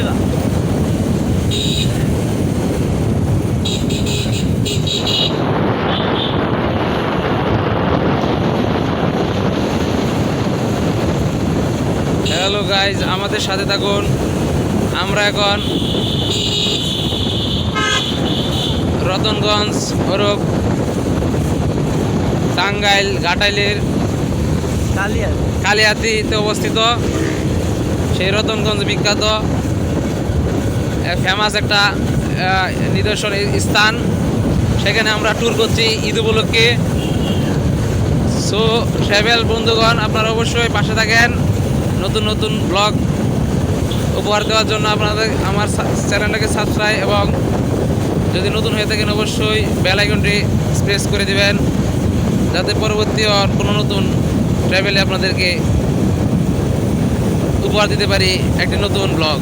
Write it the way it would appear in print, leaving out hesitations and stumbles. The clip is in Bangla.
টাকা। হ্যালো গাইজ, আমাদের সাথে থাকুন। আমরা এখন রতনগঞ্জ ওরফ টাঙ্গাইল ঘাটাইলের কালিয়ার কালিয়াতিতে অবস্থিত। সেই রতনগঞ্জ বিখ্যাত ফেমাস একটা নিদর্শন স্থান। সেখানে আমরা ট্যুর করছি ঈদ উপলক্ষে। সো ট্রাভেল বন্ধুগণ, আপনারা অবশ্যই পাশে থাকেন নতুন নতুন ব্লগ উপহার দেওয়ার জন্য। আপনাদের আমার চ্যানেলটাকে সাবস্ক্রাইব এবং যদি নতুন হয়ে থাকেন অবশ্যই বেল আইকনটি প্রেস করে দিবেন, যাতে পরবর্তী কোনো নতুন ট্রাভেলে আপনাদেরকে উপহার দিতে পারি একটি নতুন ব্লগ।